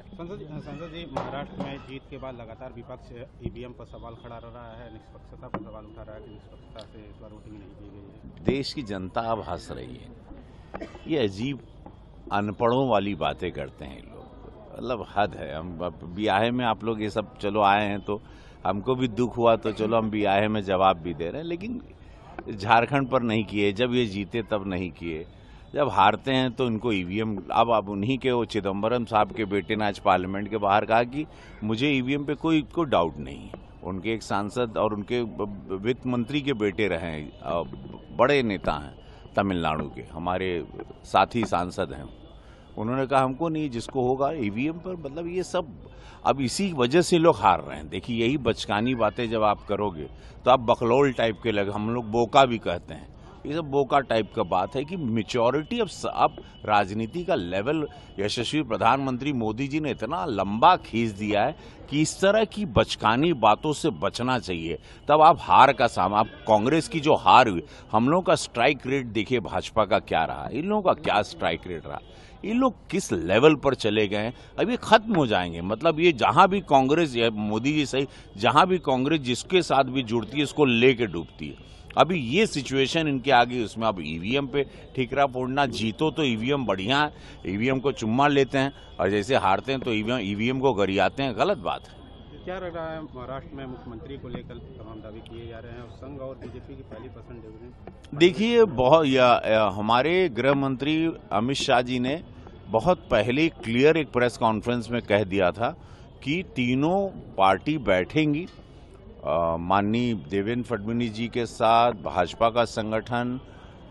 संसद जी, महाराष्ट्र में जीत के बाद लगातार विपक्ष ईवीएम पर सवाल खड़ा रहा है, निष्पक्षता पर सवाल उठा रहा है कि निष्पक्षता से इस बार वोटिंग नहीं की गई है। देश की जनता अब हंस रही है। ये अजीब अनपढ़ों वाली बातें करते हैं लोग, मतलब हद है। हम ब्याहे में आप लोग ये सब चलो आए हैं तो हमको भी दुख हुआ, तो चलो हम ब्याहे में जवाब भी दे रहे हैं, लेकिन झारखंड पर नहीं किए। जब ये जीते तब नहीं किए, जब हारते हैं तो इनको ईवीएम। अब उन्हीं के वो चिदम्बरम साहब के बेटे ने आज पार्लियामेंट के बाहर कहा कि मुझे ईवीएम पे कोई डाउट नहीं है। उनके एक सांसद और उनके वित्त मंत्री के बेटे रहे हैं, बड़े नेता हैं तमिलनाडु के, हमारे साथी सांसद हैं। उन्होंने कहा हमको नहीं, जिसको होगा ईवीएम पर। मतलब ये सब अब इसी वजह से लोग हार रहे हैं। देखिए, यही बचकानी बातें जब आप करोगे तो आप बकलौल टाइप के लगे, हम लोग बोका भी कहते हैं, ये सब बोका टाइप का बात है कि मेच्योरिटी अब राजनीति का लेवल यशस्वी प्रधानमंत्री मोदी जी ने इतना लंबा खींच दिया है कि इस तरह की बचकानी बातों से बचना चाहिए। तब आप हार का सामना, आप कांग्रेस की जो हार हुई, हम लोगों का स्ट्राइक रेट देखिए भाजपा का क्या रहा, इन लोगों का क्या स्ट्राइक रेट रहा, ये लोग किस लेवल पर चले गए हैं। अब ये खत्म हो जाएंगे। मतलब ये जहां भी कांग्रेस, मोदी जी सही, जहां भी कांग्रेस जिसके साथ भी जुड़ती है इसको लेके डूबती है। अभी ये सिचुएशन इनके आगे, उसमें अब ईवीएम पे ठीकरा फोड़ना। जीतो तो ईवीएम बढ़िया है, ईवीएम को चुम्मा लेते हैं, और जैसे हारते हैं तो ईवीएम को गरियाते हैं, गलत बात है। क्या लग रहा है, महाराष्ट्र में मुख्यमंत्री को लेकर तमाम दावे किए जा रहे हैं और संघ और बीजेपी की पहली पसंद डिवीजन। देखिए, हमारे गृह मंत्री अमित शाह जी ने बहुत पहले क्लियर एक प्रेस कॉन्फ्रेंस में कह दिया था कि तीनों पार्टी बैठेंगी, माननीय देवेंद्र फडणवीस जी के साथ, भाजपा का संगठन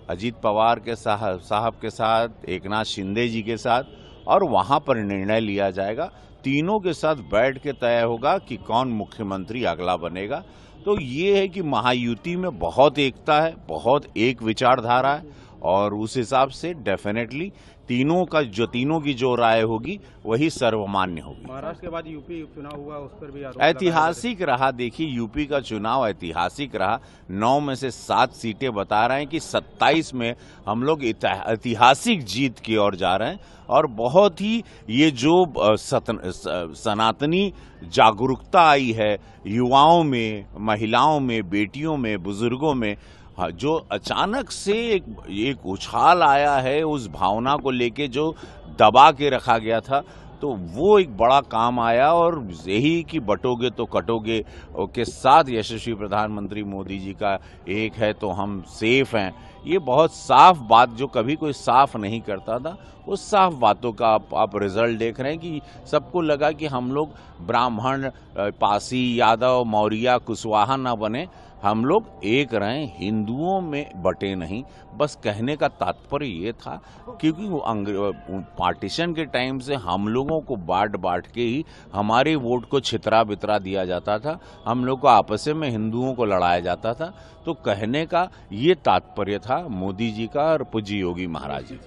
अजीत पवार के साहब के साथ, एकनाथ शिंदे जी के साथ, और वहां पर निर्णय लिया जाएगा। तीनों के साथ बैठ के तय होगा कि कौन मुख्यमंत्री अगला बनेगा। तो ये है कि महायुति में बहुत एकता है, बहुत एक विचारधारा है, और उस हिसाब से डेफिनेटली तीनों की जो राय होगी वही सर्वमान्य होगी। महाराष्ट्र के बाद यूपी उपचुनाव हुआ, उस पर भी ऐतिहासिक रहा। देखिए, यूपी का चुनाव ऐतिहासिक रहा। 9 में से 7 सीटें बता रहे हैं कि 27 में हम लोग ऐतिहासिक जीत की ओर जा रहे हैं। और बहुत ही ये जो सनातनी जागरूकता आई है युवाओं में, महिलाओं में, बेटियों में, बुजुर्गों में, जो अचानक से एक उछाल आया है उस भावना को लेके जो दबा के रखा गया था, तो वो एक बड़ा काम आया। और यही कि बटोगे तो कटोगे के साथ यशस्वी प्रधानमंत्री मोदी जी का एक है तो हम सेफ हैं, ये बहुत साफ बात जो कभी कोई साफ नहीं करता था, उस साफ बातों का आप रिजल्ट देख रहे हैं कि सबको लगा कि हम लोग ब्राह्मण, पासी, यादव, मौर्य, कुशवाहा न बने, हम लोग एक रहें, हिंदुओं में बटे नहीं। बस कहने का तात्पर्य ये था, क्योंकि वो पार्टीशन के टाइम से हम लोगों को बांट के ही हमारे वोट को छितरा बितरा दिया जाता था, हम लोग को आपस में हिंदुओं को लड़ाया जाता था। तो कहने का ये तात्पर्य था मोदी जी का और पूज्य योगी महाराज जी।